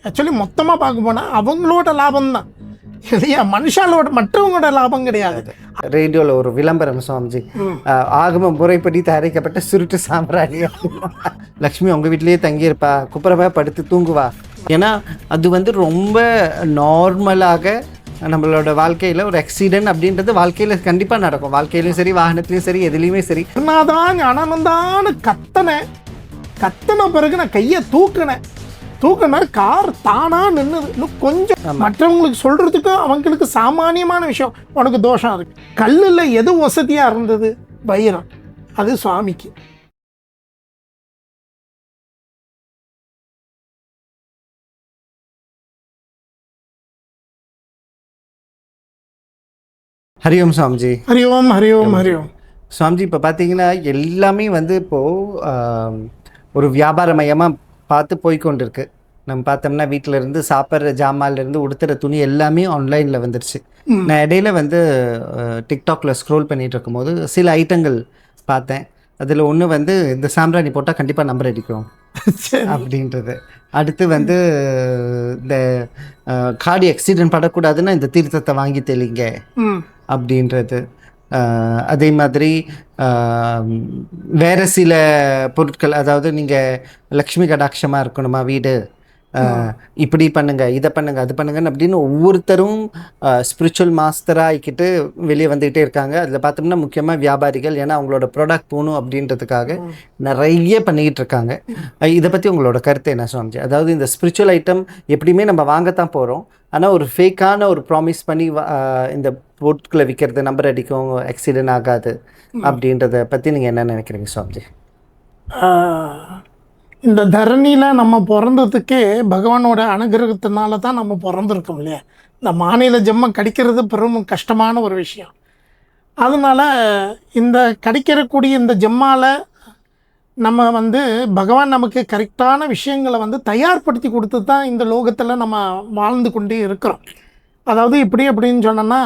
Actually மொத்தமாக பார்க்க போனால் அவங்களோட லாபம் தான் இல்லையா, மனுஷாலோட மற்றவங்களோட லாபம் கிடையாது. ரேடியோவில் ஒரு விளம்பரம் சுவாமிஜி, ஆகம முறைப்படி தயாரிக்கப்பட்ட சுருட்டு சாம்பிராணி. லக்ஷ்மி உங்கள் வீட்லேயே தங்கியிருப்பா, குப்புறவா படுத்து தூங்குவா. ஏன்னா அது வந்து ரொம்ப நார்மலாக நம்மளோட வாழ்க்கையில் ஒரு ஆக்சிடென்ட் அப்படின்றது வாழ்க்கையில் கண்டிப்பாக நடக்கும். வாழ்க்கையிலையும் சரி, வாகனத்துலையும் சரி, எதுலேயுமே சரி. நான் ஞானந்தான்னு கத்தன பிறகு நான் கையை தூக்கின கார் தானா நின்னுது. இன்னும் கொஞ்சம் மற்றவங்களுக்கு சொல்றதுக்கு அவங்களுக்கு சாமானியமான விஷயம், உனக்கு தோஷம் இருக்கு. கல்லுல எது வசதியா இருந்தது? வைரம். அது சுவாமிக்கு. ஹரிஓம் சுவாமிஜி. ஹரிஓம் ஹரிஓம் ஹரிஓம். சுவாமிஜி, இப்போ பார்த்தீங்கன்னா எல்லாமே வந்து இப்போது ஒரு வியாபாரமயமாக பார்த்து போய்கொண்டிருக்கு. நம்ம பார்த்தோம்னா வீட்டில் இருந்து சாப்பிட்ற ஜாமான்லேருந்து உடுத்துகிற துணி எல்லாமே ஆன்லைனில் வந்துருச்சு. நான் இடையில வந்து டிக்டாக்ல ஸ்க்ரோல் பண்ணிகிட்டு இருக்கும்போது சில ஐட்டங்கள் பார்த்தேன். அதில் ஒன்று வந்து இந்த சாம்பிராணி போட்டால் கண்டிப்பாக நம்பர் அடிக்கும் அப்படின்றது. அடுத்து வந்து இந்த காடி ஆக்சிடென்ட் படக்கூடாதுன்னா இந்த தீர்த்தத்தை வாங்கி தெளிங்க அப்படின்றது. அதே மாதிரி வேறு சில பொருட்கள், அதாவது நீங்கள் லக்ஷ்மி கடாட்சமாக இருக்கணுமா வீடு, இப்படி பண்ணுங்க, இதை பண்ணுங்க, அது பண்ணுங்கன்னு அப்படின்னு ஒவ்வொருத்தரும் ஸ்பிரிச்சுவல் மாஸ்டராக ஆகிக்கிட்டு வெளியே வந்துக்கிட்டே இருக்காங்க. அதில் பார்த்தோம்னா முக்கியமாக வியாபாரிகள், ஏன்னா அவங்களோட ப்ராடக்ட் போகணும் அப்படின்றதுக்காக நிறைய பண்ணிக்கிட்டு இருக்காங்க. இதை பற்றி உங்களோட கருத்து என்ன சுவாமிஜி? அதாவது இந்த ஸ்பிரிச்சுவல் ஐட்டம் எப்படியுமே நம்ம வாங்கத்தான் போகிறோம், ஆனால் ஒரு ஃபேக்கான ஒரு ப்ராமிஸ் பண்ணி இந்த பொருட்களை விற்கிறது, நம்பர் அடிக்கும், ஆக்சிடென்ட் ஆகாது அப்படின்றத பற்றி நீங்கள் என்ன நினைக்கிறீங்க சுவாமிஜி? இந்த தரணியில் நம்ம பிறந்ததுக்கே பகவானோட அனுகிரகத்தினால தான் நம்ம பிறந்திருக்கோம் இல்லையா. இந்த மாநில ஜென்மம் கிடைக்கிறது பெரும் கஷ்டமான ஒரு விஷயம். அதனால் இந்த கிடைக்கிறக்கூடிய இந்த ஜெம்மாவில் நம்ம வந்து பகவான் நமக்கு கரெக்டான விஷயங்களை வந்து தயார்படுத்தி கொடுத்து தான் இந்த லோகத்தில் நம்ம வாழ்ந்து கொண்டே இருக்கிறோம். அதாவது இப்படி அப்படின்னு சொன்னோன்னா,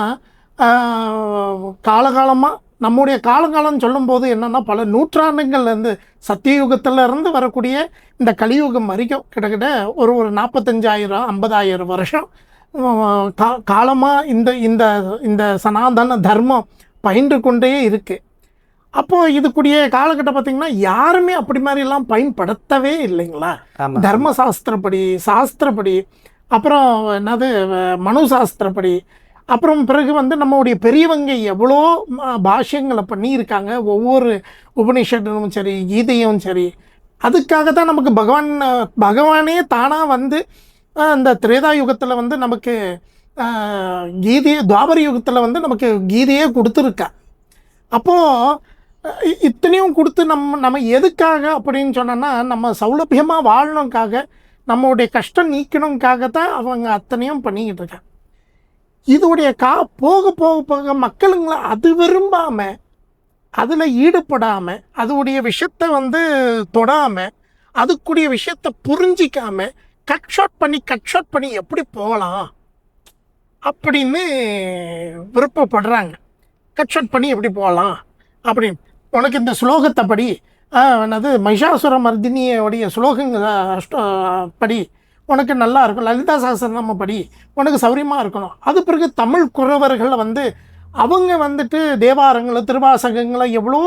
காலகாலமாக நம்முடைய காலகாலம்னு சொல்லும்போது என்னென்னா பல நூற்றாண்டுகள்லேருந்து சத்தியயுகத்திலேருந்து வரக்கூடிய இந்த கலியுகம் வரைக்கும் கிட்டத்தட்ட ஒரு 45,000 50,000 வருஷம் காலமாக இந்த இந்த இந்த சனாதன தர்மம் பயின்று கொண்டே இருக்குது. அப்போது இதுக்குரிய காலகட்டம் பார்த்திங்கன்னா யாருமே அப்படி மாதிரிலாம் பயன்படுத்தவே இல்லைங்களா. சாஸ்திரப்படி அப்புறம் என்னது மனு சாஸ்திரப்படி, அப்புறம் பிறகு வந்து நம்மளுடைய பெரியவங்க எவ்வளோ பாஷ்யங்களை பண்ணியிருக்காங்க. ஒவ்வொரு உபநிஷத்தும் சரி, கீதையும் சரி, அதுக்காக தான் நமக்கு பகவானே தானாக வந்து அந்த திரேதா யுகத்தில் வந்து நமக்கு கீதையை, துவாபர யுகத்தில் வந்து நமக்கு கீதையே கொடுத்துருக்கா. அப்போது இத்தனையும் கொடுத்து நம்ம எதுக்காக அப்படின்னு சொன்னோன்னா, நம்ம சௌலபியமாக வாழணுக்காக, நம்மளுடைய கஷ்டம் நீக்கணுக்காக தான் அவங்க அத்தனையும் பண்ணிக்கிட்டு இருக்காங்க. இதோடைய போக போக போக மக்களுங்களை அது விரும்பாமல், அதில் ஈடுபடாமல், அதோடைய விஷயத்தை வந்து தொடாமல், அதுக்குரிய விஷயத்தை புரிஞ்சிக்காமல் கட் ஷாட் பண்ணி எப்படி போகலாம் அப்படின்னு விருப்பப்படுறாங்க. கட் ஷாட் பண்ணி எப்படி போகலாம் அப்படின்னு. உனக்கு இந்த ஸ்லோகத்தை படி, என்னது மகிஷாசுர மர்தினியோடைய ஸ்லோகங்கள் படி உனக்கு நல்லா இருக்கும், லலிதா சஹஸ்ரநாமம் படி உனக்கு சௌரியமாக இருக்கணும். அது பிறகு தமிழ் குறவர்களை வந்து அவங்க வந்துட்டு தேவாரங்களை, திருவாசகங்களை எவ்வளோ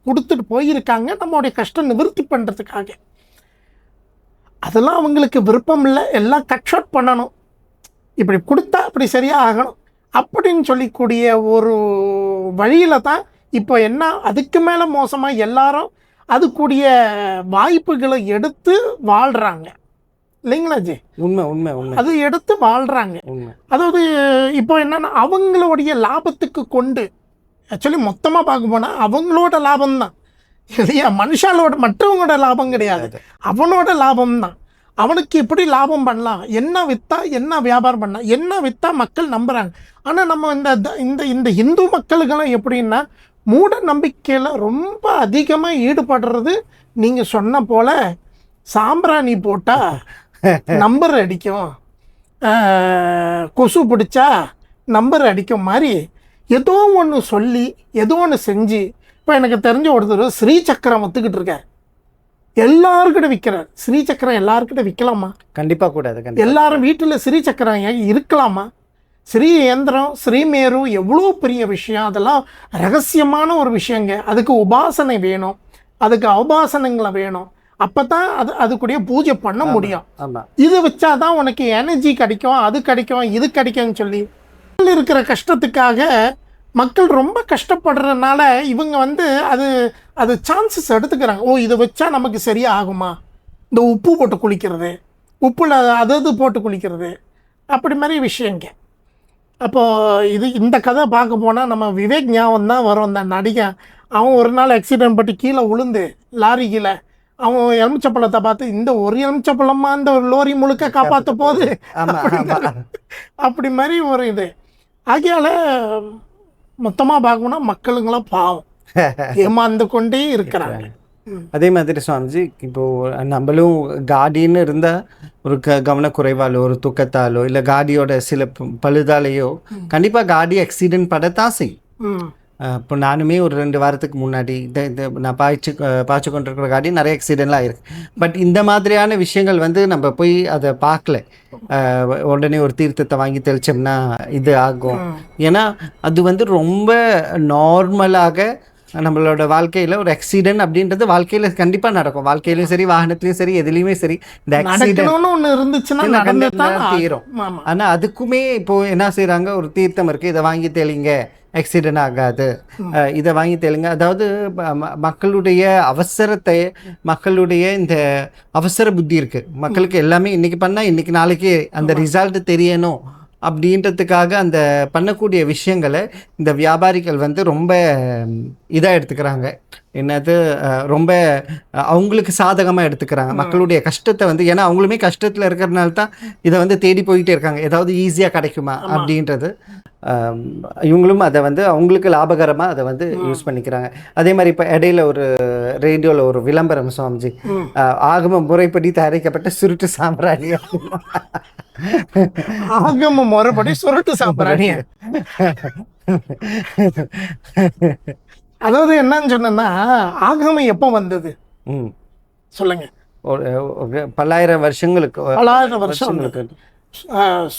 கொடுத்துட்டு போயிருக்காங்க நம்மளுடைய கஷ்டம் நிவர்த்தி பண்ணுறதுக்காக. அதெல்லாம் அவங்களுக்கு விருப்பம் இல்லை, எல்லாம் கட் ஷாட் பண்ணணும், இப்படி கொடுத்தா அப்படி சரியாக ஆகணும் அப்படின்னு சொல்லிக்கூடிய ஒரு வழியில் தான் இப்போ என்ன அதுக்கு மேலே மோசமாக எல்லாரும் அதுக்குரிய வாய்ப்புகளை எடுத்து வாழ்கிறாங்க இல்லைங்களா ஜி? உண்மை உண்மை உண்மை. அது எடுத்து வாழ்கிறாங்க. அதாவது இப்போ என்னென்னா அவங்களுடைய லாபத்துக்கு கொண்டு, ஆக்சுவலி மொத்தமாக பார்க்க போனால் அவங்களோட லாபம்தான் இல்லையா, மனுஷாலோட மற்றவங்களோட லாபம் கிடையாது, அவனோட லாபம்தான். அவனுக்கு எப்படி லாபம் பண்ணலாம், என்ன விற்றா என்ன வியாபாரம் பண்ணலாம், என்ன விற்றா மக்கள் நம்புகிறாங்க. ஆனால் நம்ம இந்த இந்த இந்து மக்களுக்கெல்லாம் எப்படின்னா மூட நம்பிக்கையில் ரொம்ப அதிகமாக ஈடுபடுறது. நீங்கள் சொன்ன போல் சாம்பிராணி போட்டால் நம்பர் அடிக்கும், கொசு பிடிச்சா நம்பர் அடிக்கும் மாதிரி ஏதோ ஒன்று சொல்லி ஏதோ ஒன்று செஞ்சு. இப்போ எனக்கு தெரிஞ்ச ஒருத்தர் ஸ்ரீசக்கரம் ஒத்துக்கிட்டு இருக்கார். எல்லாருக்கிட்ட விற்கிறார். ஸ்ரீசக்கரம் எல்லாருக்கிட்ட விற்கலாமா? கண்டிப்பாக கூடாது. எல்லாரும் வீட்டில் ஸ்ரீசக்கரம் இருக்கலாமா? ஸ்ரீ இயந்திரம், ஸ்ரீமேரு எவ்வளோ பெரிய விஷயம், அதெல்லாம் ரகசியமான ஒரு விஷயங்க. அதுக்கு உபாசனை வேணும், அதுக்கு உபாசனங்களை வேணும், அப்போ தான் அதுக்குடைய பூஜை பண்ண முடியும். இது வச்சாதான் உனக்கு எனர்ஜி கிடைக்கும், அது கிடைக்கும், இது கிடைக்கும்னு சொல்லி இருக்கிற கஷ்டத்துக்காக மக்கள் ரொம்ப கஷ்டப்படுறதுனால இவங்க வந்து அது சான்சஸ் எடுத்துக்கிறாங்க. ஓ, இதை வச்சா நமக்கு சரியா ஆகுமா? இந்த உப்பு போட்டு குளிக்கிறது, உப்புல அது போட்டு குளிக்கிறது, அப்படி மாதிரி விஷயங்க. அப்போது இந்த கதை பார்க்க போனால் நம்ம விவேக் ஞாபகம் தான் வரும். அந்த நடிகன் அவன் ஒரு நாள் ஆக்சிடென்ட் பட்டு கீழே விழுந்து லாரி கீழே அவன் எலுமிச்சப்பழத்தை பார்த்து, இந்த ஒரு எலுமிச்சப்பழமா இந்த ஒரு லோரி முழுக்க காப்பாற்ற போகுது அப்படி மாதிரி ஒரு இது. ஆகையால் மொத்தமாக பார்க்கணும்னா மக்களுங்களாம் பாவம் ஏமாந்து கொண்டே இருக்கிறாங்க. அதே மாதிரி சுவாமிஜி, இப்போது நம்மளும் காடின்னு இருந்தால் ஒரு கவனக்குறைவாலோ ஒரு தூக்கத்தாலோ இல்லை காடியோட சில பழுதாலேயோ கண்டிப்பாக காடி ஆக்சிடென்ட் படத்தான் செய்யும். இப்போ நானுமே ஒரு 2 வாரத்துக்கு முன்னாடி இந்த நான் பாய்ச்சி கொண்டிருக்கிற காடி நிறைய ஆக்சிடென்ட்லாம் ஆயிருக்கு. பட் இந்த மாதிரியான விஷயங்கள் வந்து நம்ம போய் அதை பார்க்கல. உடனே ஒரு தீர்த்தத்தை வாங்கி தெளிச்சோம்னா இது ஆகும். ஏன்னா அது வந்து ரொம்ப நார்மலாக நம்மளோட வாழ்க்கையில் ஒரு ஆக்சிடென்ட் அப்படின்றது வாழ்க்கையில் கண்டிப்பாக நடக்கும். வாழ்க்கையிலையும் சரி, வாகனத்துலையும் சரி, எதுலேயுமே சரி இந்த ஆக்சிடென்ட் ஒன்று இருந்துச்சுன்னா தீரும். ஆனால் அதுக்குமே இப்போது என்ன செய்கிறாங்க, ஒரு தீர்த்தம் இருக்குது, இதை வாங்கி தெளிங்க, ஆக்சிடென்ட் ஆகாது, இதை வாங்கி தெளிங்க. அதாவது மக்களுடைய அவசரத்தை, மக்களுடைய இந்த அவசர புத்தி இருக்குது மக்களுக்கு. எல்லாமே இன்றைக்கி பண்ணால் இன்றைக்கி நாளைக்கு அந்த ரிசல்ட் தெரியணும் அப்படின்றதுக்காக அந்த பண்ணக்கூடிய விஷயங்களை இந்த வியாபாரிகள் வந்து ரொம்ப இதாக எடுத்துக்கிறாங்க. என்னது ரொம்ப அவங்களுக்கு சாதகமாக எடுத்துக்கிறாங்க மக்களுடைய கஷ்டத்தை வந்து. ஏன்னா அவங்களுமே கஷ்டத்தில் இருக்கிறதுனால தான் இதை வந்து தேடி போயிட்டே இருக்காங்க, ஏதாவது ஈஸியாக கிடைக்குமா அப்படின்றது. இவங்களும் அதை வந்து அவங்களுக்கு லாபகரமாக அதை வந்து யூஸ் பண்ணிக்கிறாங்க. அதே மாதிரி இப்போ இடையில ஒரு ரேடியோவில் ஒரு விளம்பரம் சுவாமிஜி, ஆகம முறைப்படி தயாரிக்கப்பட்ட சுருட்டு சாம்பிராணி, ஆகம முறைப்படி சுருட்டு சாம்பிராணி. அதாவது என்னன்னு சொன்னா, ஆகமம் எப்போ வந்தது சொல்லுங்க? ஒரு பல்லாயிரம் வருஷங்களுக்கு.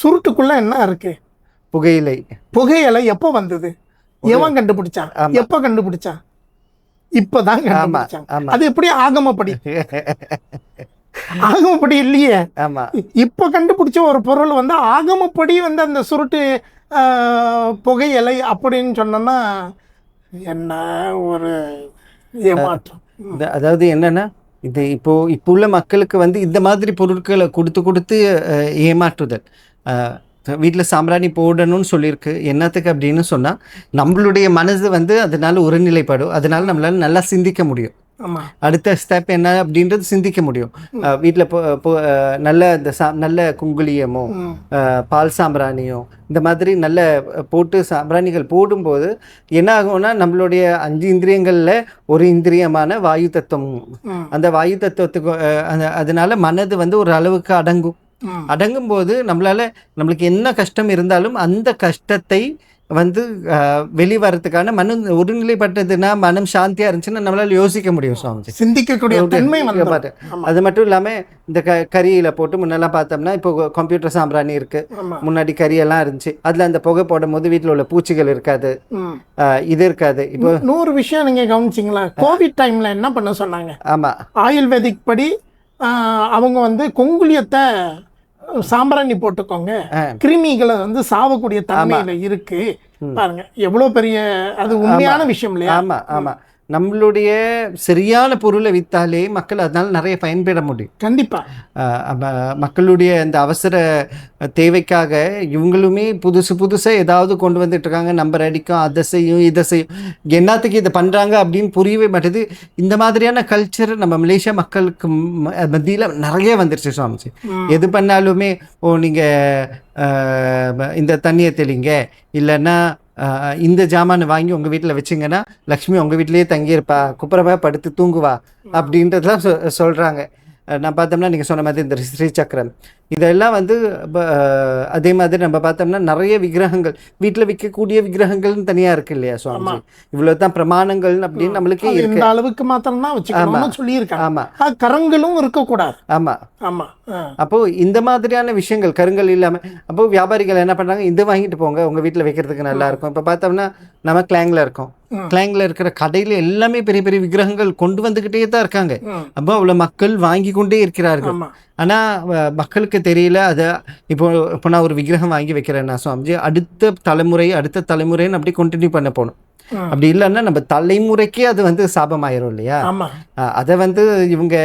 சுருட்டுக்குள்ள என்ன இருக்கு? புகையிலை எப்போ வந்தது? எவன் கண்டுபிடிச்சான்? எப்போ கண்டுபிடிச்சான்? இப்பதான் கண்டுபிடிச்சாங்க. அது எப்படி ஆகமப்படி? ஆகமப்படி இல்லையே. இப்ப கண்டுபிடிச்ச ஒரு பொருள் வந்து ஆகமப்படி வந்து அந்த சுருட்டு புகையிலை அப்படின்னு சொன்னோம்னா என்ன ஒரு ஏமாற்றம். அதாவது என்னன்னா, இது இப்போ உள்ள மக்களுக்கு வந்து இந்த மாதிரி பொருட்களை கொடுத்து ஏமாற்றுதல். வீட்டில் சாம்பிராணி போடணும்னு சொல்லியிருக்கு. என்னத்துக்கு அப்படின்னு சொன்னால், நம்மளுடைய மனது வந்து அதனால ஒருநிலைப்படும், அதனால நம்மளால நல்லா சிந்திக்க முடியும். அடுத்த ஸ்டெப் என்ன அப்படின்றது சிந்திக்க முடியும். வீட்டில் நல்ல இந்த நல்ல குங்குலியமோ பால் சாம்பிராணியோ இந்த மாதிரி நல்ல போட்டு சாம்பிராணிகள் போடும்போது என்ன ஆகும்னா, நம்மளுடைய 5 இந்திரியங்களில் ஒரு இந்திரியமான வாயு தத்துவம், அந்த வாயு தத்துவத்துக்கு அதனால மனது வந்து ஒரு அளவுக்கு அடங்கும் போது நம்மளுக்கு என்ன கஷ்டம் இருந்தாலும் அந்த கஷ்டத்தை வந்து வெளிவரத்துக்கான மனம் ஒருநிலைப்பட்டதுன்னா, மனம் சாந்தியா இருந்துச்சுன்னா நம்மளால யோசிக்க முடியும் சுவாமிஜி, சிந்திக்கக்கூடிய தன்மை வந்து. அது மட்டும் இல்லாம இந்த கரியில போட்டு முன்னெல்லாம் பார்த்தோம்னா, இப்போ கம்ப்யூட்டர் சாம்பிராணி இருக்கு, முன்னாடி கரியெல்லாம் இருந்துச்சு, அதுல அந்த புகை போடும் போது வீட்டுல உள்ள பூச்சிகள் இருக்காது, இது இருக்காது. இப்போ 100 விஷயம் நீங்க கவனிச்சிங்களா? கோவிட் டைம்ல என்ன பண்ண சொன்னாங்க? ஆமா, ஆயுர்வேதிக் படி அவங்க வந்து கொங்குலியத்தை சாம்பிராணி போட்டுக்கோங்க, கிருமிகளை வந்து சாவக்கூடிய தன்மையில இருக்கு. பாருங்க எவ்வளவு பெரிய அது உண்மையான விஷயம் இல்லையா? ஆமா ஆமா, நம்மளுடைய சரியான பொருளை வித்தாலே மக்கள் அதனால நிறைய பயன்பெற முடியும். கண்டிப்பா மக்களுடைய இந்த அவசர தேவைக்காக இவங்களுமே புதுசாக ஏதாவது கொண்டு வந்துட்டு இருக்காங்க. நம்பர் அடிக்கும், அதை செய்யும், இதை செய்யும், என்னத்துக்கு இதை பண்ணுறாங்க அப்படின்னு புரியவே மாட்டேது. இந்த மாதிரியான கல்ச்சர் நம்ம மலேசியா மக்களுக்கு மத்தியில் நிறைய வந்துருச்சு சுவாமிஜி. எது பண்ணாலுமே நீங்கள் இந்த தண்ணியை தெளிங்க, இல்லைன்னா இந்த ஜாமான் வாங்கி உங்கள் வீட்டில் வச்சிங்கன்னா லக்ஷ்மி உங்கள் வீட்டிலேயே தங்கியிருப்பா, குப்புறமா படுத்து தூங்குவா அப்படின்றதுலாம் சொல்கிறாங்க. நான் பார்த்தோம்னா நீங்கள் சொன்ன மாதிரி இந்த ஸ்ரீசக்கரம் இதெல்லாம் வந்து அதே மாதிரி நம்ம பார்த்தோம்னா நிறைய விக்கிரகங்கள் வீட்டில் விற்கக்கூடிய விக்கிரகங்கள்னு தனியாக இருக்கு இல்லையா சுவாமி, இவ்வளோ தான் பிரமாணங்கள் அப்படின்னு நம்மளுக்கே இந்த இருக்கு. அளவுக்கு மாத்திரம் தான் வச்சுக்கணும்னு சொல்லியிருக்காங்க. ஆமாம் கரங்களும் இருக்கக்கூடாது. ஆமாம் ஆமாம். அப்போது இந்த மாதிரியான விஷயங்கள் கருங்கல் இல்லாமல் அப்போ வியாபாரிகள் என்ன பண்ணுறாங்க, இது வாங்கிட்டு போங்க உங்கள் வீட்டில் வைக்கிறதுக்கு நல்லா இருக்கும். இப்போ பார்த்தோம்னா நம்ம கிளாங்கில் இருக்கோம், கிளாங்கில் இருக்கிற கடையில் எல்லாமே பெரிய பெரிய விக்கிரகங்கள் கொண்டு வந்துக்கிட்டே தான் இருக்காங்க. அப்போ அவ்வளோ மக்கள் வாங்கி கொண்டே இருக்கிறார்கள். ஆனால் மக்களுக்கு தெரியல. அதை இப்போ நான் ஒரு விக்கிரகம் வாங்கி வைக்கிறேன்னா சுவாமிஜி, அடுத்த தலைமுறைன்னு அப்படி கண்டினியூ பண்ண போகணும். அப்படி இல்லைன்னா நம்ம தலைமுறைக்கே அது வந்து சாபமாயிரும் இல்லையா. அதை வந்து இவங்க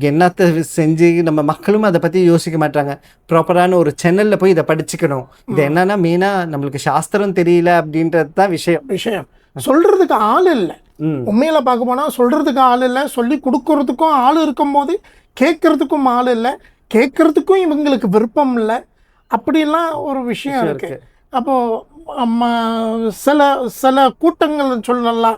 என்னத்தை செஞ்சு நம்ம மக்களும் அதை பற்றி யோசிக்க மாட்டாங்க. ப்ராப்பரான ஒரு சேனலில் போய் இதை படிச்சுக்கணும். இது என்னன்னா மெயினாக நம்மளுக்கு சாஸ்திரம் தெரியல அப்படின்றது தான் விஷயம். சொல்றதுக்கு ஆள் இல்லை. உண்மையில பார்க்க போனால் சொல்றதுக்கு ஆள் இல்லை, சொல்லி கொடுக்கறதுக்கும் ஆள் இருக்கும்போது கேட்கறதுக்கும் ஆள் இல்லை, கேட்கறதுக்கும் இவங்களுக்கு விருப்பம் இல்லை. அப்படிலாம் ஒரு விஷயம் இருக்கு. அப்போ சில சில கூட்டங்கள் சொல்லலாம்,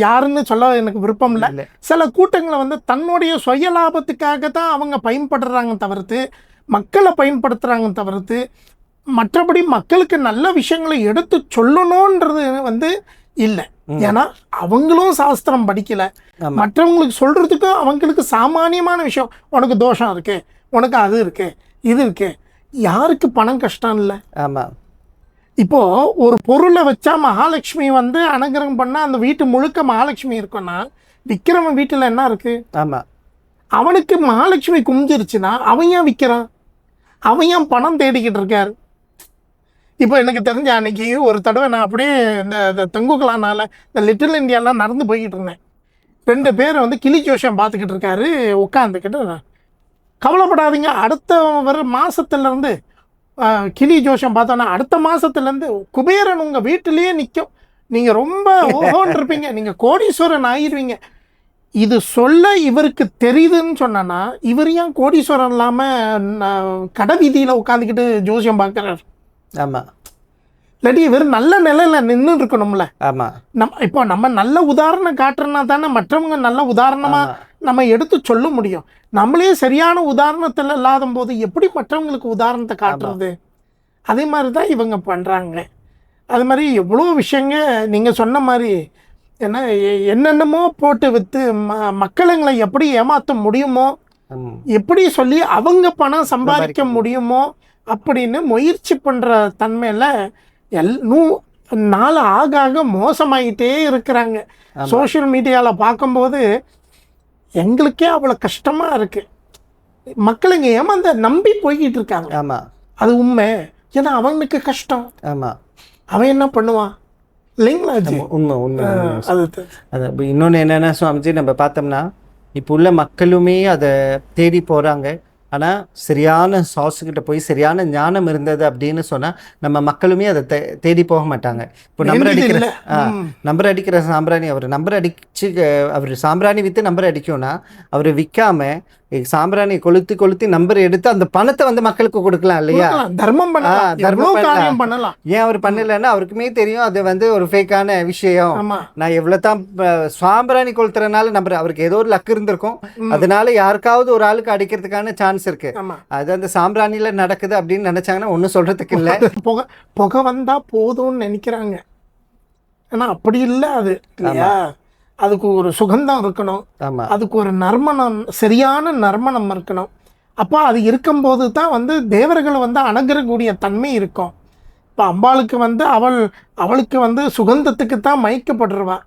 யாருன்னு சொல்ல எனக்கு விருப்பம் இல்லை. சில கூட்டங்களை வந்து தன்னுடைய சுய லாபத்துக்காக தான் அவங்க பயன்படுறாங்க தவிர்த்து, மக்களை பயன்படுத்துறாங்க தவிர்த்து, மற்றபடி மக்களுக்கு நல்ல விஷயங்களை எடுத்து சொல்லணுன்றது வந்து இல்லை. ஏன்னா அவங்களும் சாஸ்திரம் படிக்கல. மற்றவங்களுக்கு சொல்றதுக்கு அவங்களுக்கு சாமானியமான விஷயம், உனக்கு தோஷம் இருக்கு, உனக்கு அது இருக்கு, இது இருக்கு. யாருக்கு பணம் கஷ்டம் இல்லை? ஆமாம். இப்போ ஒரு பொருளை வச்சா மகாலட்சுமி வந்து அனுகிரகம் பண்ணா அந்த வீட்டு முழுக்க மகாலட்சுமி இருக்குன்னா, விற்கிறவன் வீட்டில் என்ன இருக்கு? ஆமாம். அவனுக்கு மகாலட்சுமி குமிஞ்சிருச்சுன்னா அவன் ஏன் விற்கிறான்? அவன் ஏன் பணம் தேடிக்கிட்டு இருக்காரு? இப்போ எனக்கு தெரிஞ்ச அன்னைக்கு ஒரு தடவை நான் அப்படியே இந்த தெங்குக்கலானால இந்த லிட்டில் இந்தியாலாம் நடந்து போய்கிட்டு இருந்தேன். 2 பேர் வந்து கிளி ஜோஷம் பார்த்துக்கிட்டு இருக்காரு உட்காந்துக்கிட்டு. கவலைப்படாதீங்க, அடுத்த வர மாதத்துலேருந்து கிளி ஜோஷம் பார்த்தோன்னா அடுத்த மாதத்துலேருந்து குபேரன் உங்கள் வீட்டிலேயே நிற்கும், நீங்கள் ரொம்ப ஓஹோன்னு இருப்பீங்க, நீங்கள் கோடீஸ்வரன் ஆகிடுவீங்க. இது சொல்ல இவருக்கு தெரியுதுன்னு சொன்னா இவர் ஏன் கோடீஸ்வரன் இல்லாமல் கடை வீதியில் உட்காந்துக்கிட்டு ஜோசியம் பார்க்குறாரு? ஆமாம். இல்லாட்டி இவர் நல்ல நிலையில் நின்று இருக்கணும்ல. ஆமாம். இப்போ நம்ம நல்ல உதாரணம் காட்டுறோன்னா தானே மற்றவங்க நல்ல உதாரணமாக நம்ம எடுத்து சொல்ல முடியும். நம்மளே சரியான உதாரணத்தில் இல்லாத போது எப்படி மற்றவங்களுக்கு உதாரணத்தை காட்டுறது? அதே மாதிரி தான் இவங்க பண்ணுறாங்க. அது மாதிரி எவ்வளோ விஷயங்க நீங்கள் சொன்ன மாதிரி என்னென்னமோ போட்டு விற்று மக்களுங்களை எப்படி ஏமாற்ற முடியுமோ, எப்படி சொல்லி அவங்க பணம் சம்பாதிக்க முடியுமோ அப்படின்னு முயற்சி பண்ணுற தன்மையில் நாள் ஆக ஆக மோசமாயிட்டே இருக்கிறாங்க. சோஷியல் மீடியாவில் பார்க்கும்போது எங்களுக்கே அவ்வளோ கஷ்டமாக இருக்குது. மக்களுங்க ஏமாந்த நம்பி போய்கிட்டு இருக்காங்க. ஆமாம், அது உண்மை. ஏன்னா அவனுக்கு கஷ்டம். ஆமாம், அவன் என்ன பண்ணுவான் இல்லைங்களா? உண்மை உண்மை. அது இன்னொன்று என்னென்னா சுவாமிஜி, நம்ம பார்த்தோம்னா இப்போ உள்ள மக்களுமே அதை தேடி போகிறாங்க. ஆனால் சரியான சாஸுக்கிட்ட போய் சரியான ஞானம் இருந்தது அப்படின்னு சொன்னால் நம்ம மக்களுமே அதை தேடி போக மாட்டாங்க. இப்போ நம்பர் அடிக்கிற சாம்பிராணி, அவர் சாம்பிராணி விற்று நம்பர் அடிக்கும்னா அவர் விற்காம சாம்பிராணி கொளுத்தி நம்பர் எடுத்து அந்த பணத்தை வந்து மக்களுக்கு கொடுக்கலாம் இல்லையா? தர்மம் பண்ணலாம். ஏன் அவர் பண்ணலன்னா அவருக்குமே தெரியும் அது வந்து ஒரு ஃபேக்கான விஷயம். நான் எவ்வளவு தான் சாம்பிராணி கொளுத்துறதுனால நம்பர் அவருக்கு ஏதோ ஒரு லக் இருந்திருக்கும், அதனால யாருக்காவது ஒரு ஆளுக்கு அடிக்கிறதுக்கான சான்ஸ் இருக்கு. அது அந்த சாம்பிராணியில நடக்குது அப்படின்னு நினைச்சாங்கன்னா ஒன்னும் சொல்றதுக்கு இல்லை. புகை வந்தா போதும்னு நினைக்கிறாங்க. ஆனா அப்படி இல்லை. அது இல்லையா, அதுக்கு ஒரு சுகந்தம் இருக்கணும், அதுக்கு ஒரு நறுமணம், சரியான நறுமணம் இருக்கணும். அப்போ அது இருக்கும்போது தான் வந்து தேவர்களை வந்து அணுகக்கூடிய தன்மை இருக்கும். இப்போ அம்பாளுக்கு வந்து அவளுக்கு வந்து சுகந்தத்துக்கு தான் மயக்கப்படுறவா.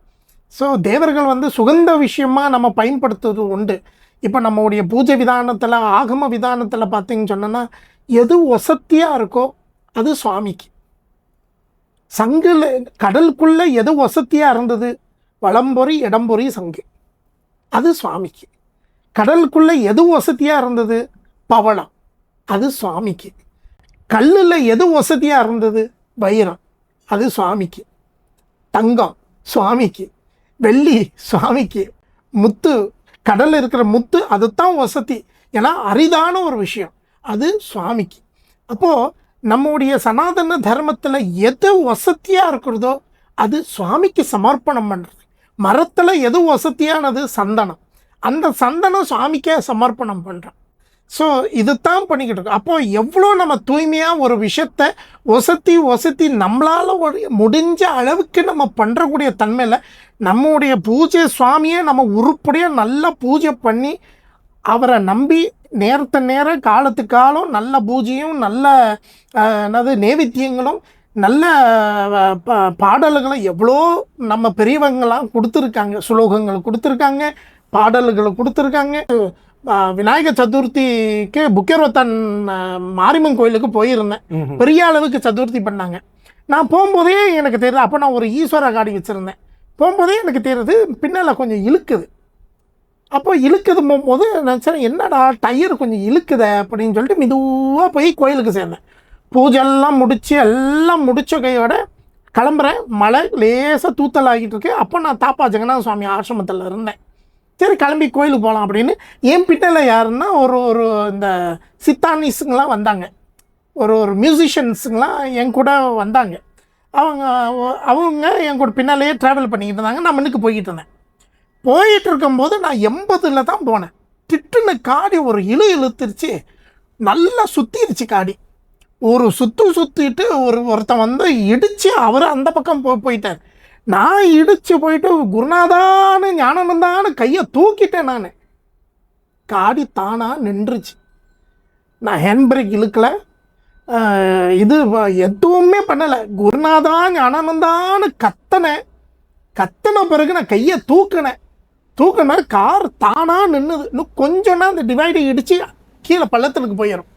ஸோ தேவர்கள் வந்து சுகந்த விஷயமாக நம்ம பயன்படுத்துவது உண்டு. இப்போ நம்மளுடைய பூஜை விதானத்தில், ஆகம விதானத்தில் பார்த்தீங்கன்னு சொன்னோன்னா எது வசத்தியாக இருக்கோ அது சுவாமிக்கு. சங்குல கடலுக்குள்ளே எது வசத்தியாக இருந்தது, வலம்பொறி இடம்பொறி சங்கு, அது சுவாமிக்கு. கடலுக்குள்ளே எது வசதியாக இருந்தது, பவளம், அது சுவாமிக்கு. கல்லில் எது வசதியாக இருந்தது, வைரம், அது சுவாமிக்கு. தங்கம் சுவாமிக்கு, வெள்ளி சுவாமிக்கு, முத்து, கடலில் இருக்கிற முத்து அதுதான் வசதி. ஏன்னா அரிதான ஒரு விஷயம், அது சுவாமிக்கு. அப்போது நம்முடைய சனாதன தர்மத்தில் எது வசதியாக இருக்கிறதோ அது சுவாமிக்கு சமர்ப்பணம் பண்ணுறது. மரத்தில் எது வசதியானது, சந்தனம், அந்த சந்தனம் சுவாமிக்கே சமர்ப்பணம் பண்ணுறான். ஸோ இதுதான் பண்ணிக்கிட்டு இருக்கோம். அப்போ எவ்வளோ நம்ம தூய்மையாக ஒரு விஷயத்த ஒசத்தி நம்மளால் ஒரு முடிஞ்ச அளவுக்கு நம்ம பண்ணுறக்கூடிய தன்மையில் நம்முடைய பூஜை சுவாமியை நம்ம உருப்படியாக நல்லா பூஜை பண்ணி அவரை நம்பி நேரம் காலத்துக்கு காலம் நல்ல பூஜையும் நல்ல என்னது நேவேத்தியங்களும் நல்ல பாடல்களும் எவ்வளோ நம்ம பெரியவங்களாம் கொடுத்துருக்காங்க, சுலோகங்கள் கொடுத்துருக்காங்க, பாடல்களை கொடுத்துருக்காங்க. விநாயகர் சதுர்த்திக்கு புக்கேரோத்தான் மாரியம்மன் கோயிலுக்கு போயிருந்தேன். பெரிய அளவுக்கு சதுர்த்தி பண்ணாங்க. நான் போகும்போதே எனக்கு தெரியுது, அப்போ நான் ஒரு ஈஸ்வர காடி வச்சுருந்தேன். போகும்போதே எனக்கு தெரியுது பின்னால் கொஞ்சம் இழுக்குது. அப்போ இழுக்குது போகும்போது நினச்சேன், என்னடா டயர் கொஞ்சம் இழுக்குதே அப்படின்னு சொல்லிட்டு மெதுவாக போய் கோயிலுக்கு சேர்ந்தேன். பூஜைலாம் எல்லாம் முடித்த கையோட கிளம்புறேன். மழை லேசாக தூத்தல் ஆகிட்டு இருக்கு. அப்போ நான் தாப்பா ஜெகநாத சுவாமி ஆசிரமத்தில் இருந்தேன். சரி கிளம்பி கோயிலுக்கு போகலாம் அப்படின்னு என் பின்னால் யாருன்னா ஒரு இந்த சித்தானிஸுங்கெலாம் வந்தாங்க, ஒரு மியூசிஷியன்ஸுங்கெலாம் என் கூட வந்தாங்க. அவங்க என் கூட பின்னாலேயே ட்ராவல் பண்ணிக்கிட்டு இருந்தாங்க. நான் முன்னுக்கு போய்கிட்டு இருந்தேன். போயிட்டு இருக்கும்போது நான் 80 தான் போனேன். திட்டுன்னு காடி ஒரு இழுத்துருச்சு, நல்லா சுற்றிருச்சு காடி. ஒரு சுற்றிட்டு ஒருத்தன் வந்து இடித்து அவர் அந்த பக்கம் போயிட்டார். நான் இடித்து போயிட்டு குருநாதான்னு ஞானனந்தான்னு கையை தூக்கிட்டேன். நான் காடி தானாக நின்றுச்சு. நான் ஹேண்ட் பிரேக் இழுக்கலை, இது எதுவுமே பண்ணலை. குருநாதா ஞானனந்தான்னு கத்தின பிறகு நான் கையை தூக்கின கார் தானாக நின்றுது. இன்னும் கொஞ்சம்னா அந்த டிவைடை இடித்து கீழே பள்ளத்துக்கு போயிடும்.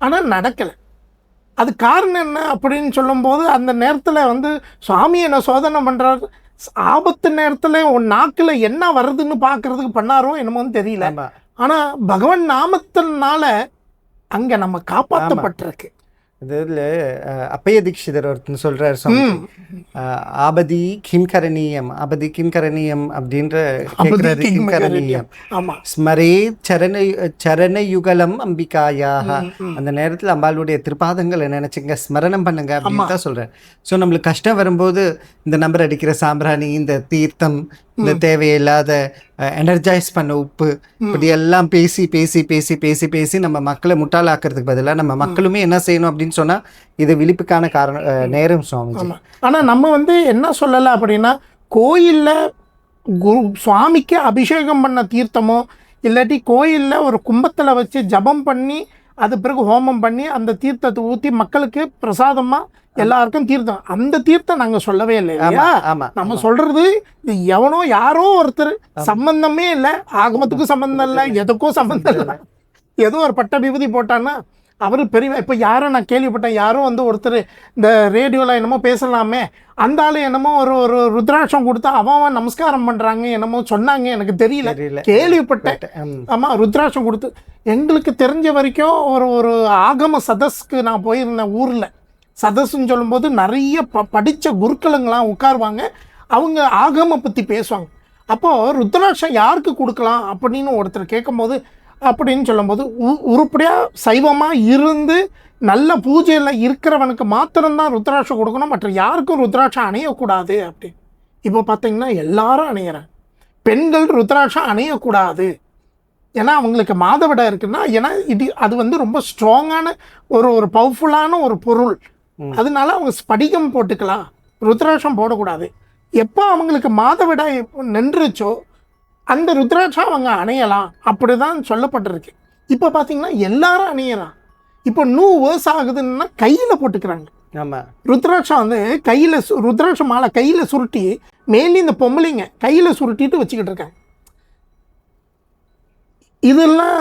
ஆனால் நடக்கலை. அது காரணம் என்ன அப்படின்னு சொல்லும்போது, அந்த நேரத்தில் வந்து சுவாமி என்ன சோதனை பண்ணுறாரு. ஆபத்து நேரத்தில் உன் நாக்கில் என்ன வருதுன்னு பார்க்குறதுக்கு பண்ணாரோ என்னமோன்னு தெரியல. ஆனால் பகவான் நாமத்தினால அங்கே நம்ம காப்பாற்றப்பட்டிருக்கு. இதில் அப்பைய தீட்சிதர் ஒருத்தன் சொல்கிறார், சுவாமி ஆபதி கிம்கரணியம் அப்படின்ற கிம்கரணியம் ஸ்மரே சரணயுகலம் அம்பிகாயாக. அந்த நேரத்தில் அம்பாளுடைய திருப்பாதங்களை நினச்சிங்க, ஸ்மரணம் பண்ணுங்க அப்படின்னு தான் சொல்கிறேன். ஸோ நம்மளுக்கு கஷ்டம் வரும்போது இந்த நம்பர் அடிக்கிற சாம்பிராணி, இந்த தீர்த்தம், இந்த தேவையில்லாத எனர்ஜைஸ் பண்ண உப்பு, இப்படி எல்லாம் பேசி பேசி பேசி பேசி பேசி நம்ம மக்களை முட்டாளாக்குறதுக்கு பதிலாக நம்ம மக்களுமே என்ன செய்யணும் அப்படின்னு சொன்னால் இது விழிப்புக்கான நேரம் சுவாமி. ஆனால் நம்ம வந்து என்ன சொல்லலை அப்படின்னா, கோயிலில் சுவாமிக்கு அபிஷேகம் பண்ண தீர்த்தமோ இல்லாட்டி கோயிலில் ஒரு கும்பத்தில் வச்சு ஜபம் பண்ணி அது பிறகு ஹோமம் பண்ணி அந்த தீர்த்தத்தை ஊற்றி மக்களுக்கு பிரசாதமாக எல்லாருக்கும் தீர்த்தம், அந்த தீர்த்தம் நாங்கள் சொல்லவே இல்லை. நம்ம சொல்றது எவனோ யாரோ ஒருத்தர், சம்பந்தமே இல்லை, ஆகமத்துக்கும் சம்பந்தம் இல்லை, எதுக்கும் சம்பந்தம் இல்லை, ஏதோ ஒரு பட்ட விபூதி போட்டான்னா அவர் பெரிய. இப்போ யாரோ நான் கேள்விப்பட்டேன், யாரோ வந்து ஒருத்தர் இந்த ரேடியோவில் என்னமோ பேசலாமே, அந்த ஆள் என்னமோ ஒரு ருத்ராட்சம் கொடுத்தா அவன் நமஸ்காரம் பண்ணுறாங்க என்னமோ சொன்னாங்க, எனக்கு தெரியல, கேள்விப்பட்டேன். ஆமாம், ருத்ராட்சம் கொடுத்து. எங்களுக்கு தெரிஞ்ச வரைக்கும் ஒரு ஆகம சதஸ்க்கு நான் போயிருந்தேன். ஊரில் சதஸ்ன்னு சொல்லும்போது நிறைய படித்த குருக்களுங்களாம் உட்காருவாங்க, அவங்க ஆகம பற்றி பேசுவாங்க. அப்போது ருத்ராட்சம் யாருக்கு கொடுக்கலாம் அப்படின்னு ஒருத்தர் கேட்கும்போது, அப்படின்னு சொல்லும்போது உருப்படியாக சைவமாக இருந்து நல்ல பூஜையில் இருக்கிறவனுக்கு மாத்திரம்தான் ருத்ராட்சம் கொடுக்கணும், மற்ற யாருக்கும் ருத்ராட்சம் அணியக்கூடாது அப்படி. இப்போ பார்த்தீங்கன்னா எல்லாரும் அணியிறாங்க. பெண்கள் ருத்ராட்சம் அணியக்கூடாது, ஏன்னா அவங்களுக்கு மாதவிடாய் இருக்குன்னா, ஏன்னா அது வந்து ரொம்ப ஸ்ட்ராங்கான ஒரு பவர்ஃபுல்லான ஒரு பொருள், அதனால அவங்க ஸ்படிகம் போட்டுக்கலாம், ருத்ராட்சம் போடக்கூடாது. எப்போ அவங்களுக்கு மாதவிடாய் நின்றுச்சோ அந்த ருத்ராட்சம் அவங்க அணையலாம், அப்படி தான் சொல்லப்பட்டிருக்கு. இப்போ பார்த்தீங்கன்னா எல்லாரும் அணியலாம். இப்போ 100 வருஷம் ஆகுதுன்னா கையில் போட்டுக்கிறாங்க. ஆமாம், ருத்ராட்சம் வந்து கையில், ருத்ராட்ச மாலை கையில் சுருட்டி, மேலே இந்த பொம்பளைங்க கையில் சுருட்டிட்டு வச்சுக்கிட்டு இருக்காங்க. இதெல்லாம்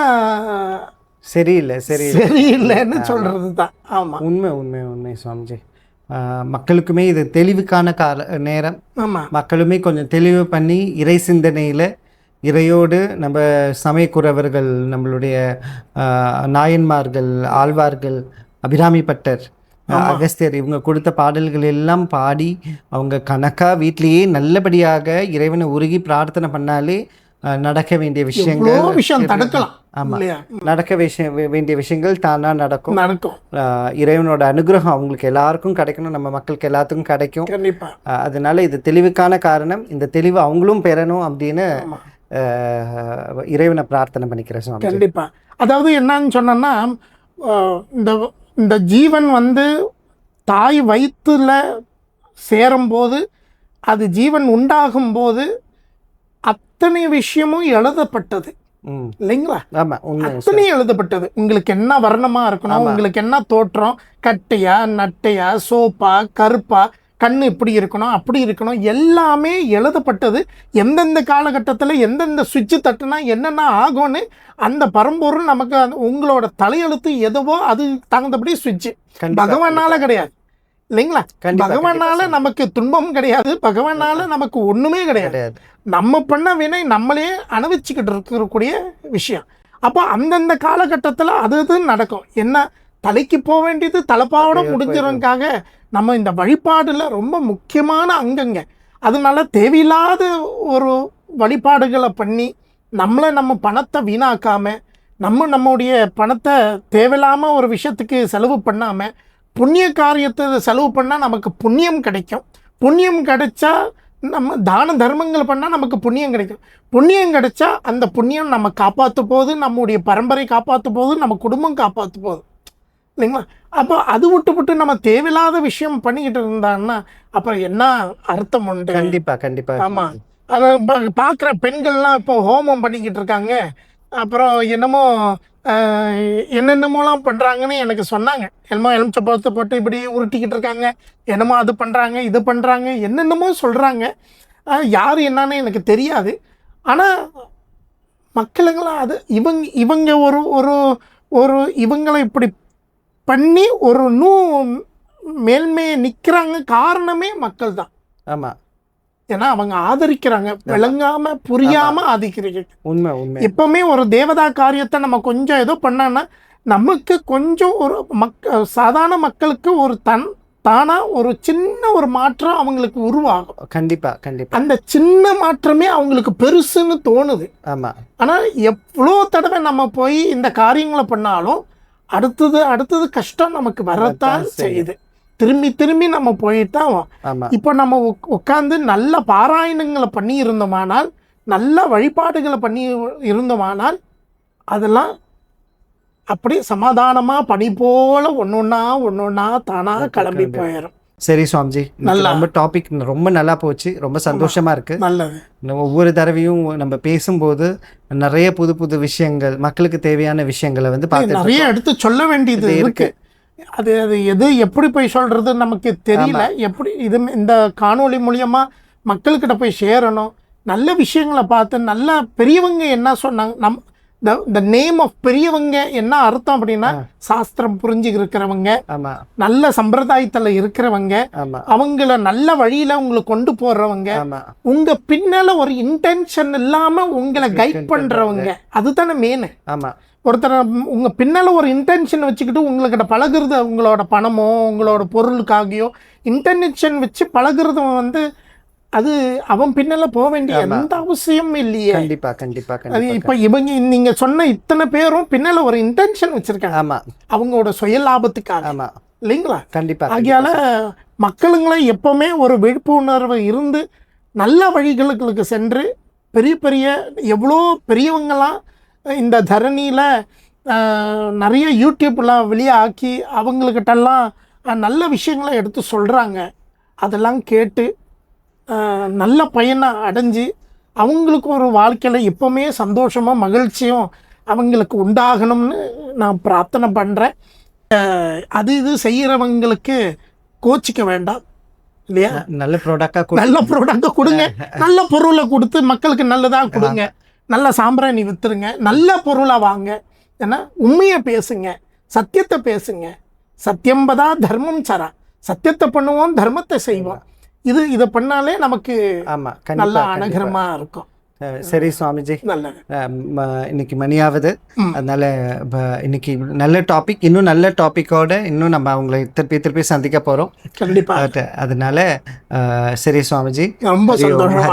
சரியில்லைன்னு சொல்கிறது தான். ஆமாம், உண்மை சுவாமிஜி. மக்களுக்குமே இது தெளிவுக்கான நேரம். ஆமாம், மக்களுமே கொஞ்சம் தெளிவு பண்ணி இறை சிந்தனையில் இறையோடு நம்ம சமயக்குறவர்கள், நம்மளுடைய நாயன்மார்கள், ஆழ்வார்கள், அபிராமி பட்டர், அகஸ்தியர், இவங்க கொடுத்த பாடல்கள் எல்லாம் பாடி அவங்க கணக்காக வீட்லேயே நல்லபடியாக இறைவனை உருகி பிரார்த்தனை பண்ணாலே நடக்க வேண்டிய விஷயம் தடுக்கலாம். ஆமாம், நடக்க வேண்டிய விஷயங்கள் தானாக நடக்கும். இறைவனோட அனுகிரகம் அவங்களுக்கு எல்லாருக்கும் கிடைக்கணும், நம்ம மக்களுக்கு எல்லாத்துக்கும் கிடைக்கும். கண்டிப்பாக. அதனால இது தெளிவுக்கான காரணம், இந்த தெளிவு அவங்களும் பெறணும் அப்படின்னு இறைவனை பிரார்த்தனை பண்ணிக்கிறேன் சுவாமிஜி. கண்டிப்பா. அதாவது என்னன்னு சொன்னோன்னா, இந்த இந்த ஜீவன் வந்து தாய் வயிற்றுல சேரும்போது, அது ஜீவன் உண்டாகும்போது அத்தனை விஷயமும் எழுதப்பட்டது இல்லைங்களா? அத்தனையும் எழுதப்பட்டது. உங்களுக்கு என்ன வர்ணமா இருக்கணும், உங்களுக்கு என்ன தோற்றம், கட்டையா நட்டையா சோப்பா கருப்பா, கண்ணு இப்படி இருக்கணும் அப்படி இருக்கணும், எல்லாமே எழுதப்பட்டது. எந்தெந்த காலகட்டத்தில் எந்தெந்த சுவிட்சு தட்டுனா என்னென்ன ஆகும்னு அந்த பரம்பொருள் நமக்கு உங்களோட தலையெழுத்து எதுவோ அது தகுந்தபடி சுவிட்சு. பகவானால கிடையாது இல்லைங்களா? பகவானால நமக்கு துன்பம் கிடையாது, பகவானால நமக்கு ஒண்ணுமே கிடையாது. நம்ம பண்ண வினை நம்மளே அனுபவிச்சுக்கிட்டு இருக்கக்கூடிய விஷயம். அப்போ அந்தந்த காலகட்டத்தில் அது நடக்கும். என்ன தலைக்கு போக வேண்டியது தலைப்பாவோட முடிஞ்சிடறதுக்காக நம்ம இந்த வழிபாடுல ரொம்ப முக்கியமான அங்கங்க. அதனால தேவையில்லாத ஒரு வழிபாடுகளை பண்ணி நம்ம பணத்தை வீணாக்காம, நம்முடைய பணத்தை தேவையில்லாம ஒரு விஷயத்துக்கு செலவு பண்ணாம புண்ணிய காரியத்தை செலவு பண்ணால் நமக்கு புண்ணியம் கிடைக்கும். புண்ணியம் கிடைச்சா நம்ம தான தர்மங்கள் பண்ணால் நமக்கு புண்ணியம் கிடைக்கும். புண்ணியம் கிடைச்சா அந்த புண்ணியம் நம்ம காப்பாற்ற போகுது, நம்முடைய பரம்பரை காப்பாற்ற போகுது, நம்ம குடும்பம் காப்பாற்ற போகுது இல்லைங்களா? அப்போ அது விட்டு நம்ம தேவையில்லாத விஷயம் பண்ணிக்கிட்டு இருந்தாங்கன்னா அப்புறம் என்ன அர்த்தம் உண்டு? கண்டிப்பாக. ஆமாம். அதை பார்க்குற பெண்கள்லாம் இப்போ ஹோமம் பண்ணிக்கிட்டு இருக்காங்க. அப்புறம் என்னென்னமோலாம் பண்ணுறாங்கன்னு எனக்கு சொன்னாங்க. என்னமோ எலுமிச்சை போட்டு இப்படி உருட்டிக்கிட்டு இருக்காங்க, என்னமோ அது பண்ணுறாங்க இது பண்ணுறாங்க, என்னென்னமோ சொல்கிறாங்க. யார் என்னன்னு எனக்கு தெரியாது. ஆனால் மக்களுங்களாம் அது இவங்க ஒரு ஒரு ஒரு இவங்களை இப்படி பண்ணி ஒரு மேல்மையை நிற்கிறாங்க. காரணமே மக்கள் தான். ஆமாம். ஏன்னா அவங்க ஆதரிக்கிறாங்க, விளங்காம புரியாம ஆதரிக்கிறீங்க. உண்மை. எப்பவுமே ஒரு தேவதா காரியத்தை நம்ம கொஞ்சம் ஏதோ பண்ணான்னா நமக்கு கொஞ்சம் ஒரு சாதாரண மக்களுக்கு ஒரு தானா ஒரு சின்ன ஒரு மாற்றம் அவங்களுக்கு உருவாகும். கண்டிப்பா. அந்த சின்ன மாற்றமே அவங்களுக்கு பெருசுன்னு தோணுது. ஆமா. ஆனா எவ்வளோ தடவை நம்ம போய் இந்த காரியங்களை பண்ணாலும் அடுத்தது கஷ்டம் நமக்கு வரத்தான் செய்யுது. திரும்பி நம்ம போயிட்டான். இப்போ நம்ம உட்காந்து நல்ல பாராயணங்களை பண்ணி இருந்தோமானால், நல்ல வழிபாடுகளை பண்ணி இருந்தோமானால், அதெல்லாம் அப்படி சமாதானமாக பனி போல ஒன்னொன்னா தானாக கிளம்பி போயிடும். சரி சுவாமிஜி, நம்ம டாபிக் ரொம்ப நல்லா போச்சு. ரொம்ப சந்தோஷமா இருக்கு. நல்லது. ஒவ்வொரு தடவையும் நம்ம பேசும்போது நிறைய புது விஷயங்கள், மக்களுக்கு தேவையான விஷயங்களை வந்து பார்த்து நிறைய எடுத்து சொல்ல வேண்டியது இருக்கு. அது எது எப்படி போய் சொல்றது நமக்கு தெரியல. எப்படி இந்த காணொளி மூலியமா மக்கள்கிட்ட போய் சேரணும். நல்ல விஷயங்களை பார்த்து நல்ல பெரியவங்க என்ன சொன்னாங்க, the நேம் ஆஃப் பெரியவங்க என்ன அர்த்தம் அப்படின்னா, சாஸ்திரம் புரிஞ்சு இருக்கிறவங்க, நல்ல சம்பிரதாயத்துல இருக்கிறவங்க, அவங்கள நல்ல வழியில உங்களை கொண்டு போறவங்க, உங்க பின்னால ஒரு இன்டென்ஷன் இல்லாம உங்களை கைட் பண்றவங்க, அதுதானே மெயின். ஒருத்தர் உங்க பின்னால ஒரு இன்டென்ஷன் வச்சுக்கிட்டு உங்கள்கிட்ட பழகுறது, உங்களோட பணமோ உங்களோட பொருளுக்காகியோ இன்டென்ஷன் வச்சு பழகுறது வந்து அது அவன் பின்னால போக வேண்டிய எந்த அவசியம் இல்லையே. கண்டிப்பா. அது இப்ப இவங்க நீங்க சொன்ன இத்தனை பேரும் பின்னால ஒரு இன்டென்ஷன் வச்சிருக்காங்க, அவங்களோட சுய லாபத்துக்காக இல்லைங்களா? கண்டிப்பா. ஆகையால மக்களுங்களை எப்பவுமே ஒரு விழிப்புணர்வு இருந்து நல்ல வழிகளுக்கு சென்று பெரிய எவ்வளோ பெரியவங்களாம் இந்த தரணியில் நிறைய யூடியூப்லாம் வெளியே ஆக்கி அவங்கக்கிட்டெல்லாம் நல்ல விஷயங்களை எடுத்து சொல்கிறாங்க. அதெல்லாம் கேட்டு நல்ல பயனை அடைஞ்சு அவங்களுக்கு ஒரு வாழ்க்கையில் எப்போவுமே சந்தோஷமாக மகிழ்ச்சியும் அவங்களுக்கு உண்டாகணும்னு நான் பிரார்த்தனை பண்ணுறேன். இது செய்கிறவங்களுக்கு கோச்சிக்க வேண்டாம் இல்லையா? நல்ல ப்ராடக்டாக கொடுங்க, நல்ல பொருளை கொடுத்து மக்களுக்கு நல்லதாக கொடுங்க, நல்ல சாம்பிராணி விற்றுருங்க, நல்ல பொருளாக வாங்க. ஏன்னா உண்மையை பேசுங்க, சத்தியத்தை பேசுங்க. சத்தியம்பதா தர்மம் சரா, சத்தியத்தை பண்ணுவோம் அதர்மத்தை செய்வோம். இதை பண்ணாலே நமக்கு நல்ல அனுகிரகமாக இருக்கும். சரி சுவாமிஜி, நல்லது. இன்னைக்கு மணியாவது, அதனால இன்னைக்கு நல்ல டாபிக், இன்னும் நல்ல டாப்பிக்கோட இன்னும் நம்ம அவங்களை திருப்பி சந்திக்க போகிறோம். கண்டிப்பாக. அதனால சரி சுவாமிஜி, ரொம்ப சந்தோஷம்.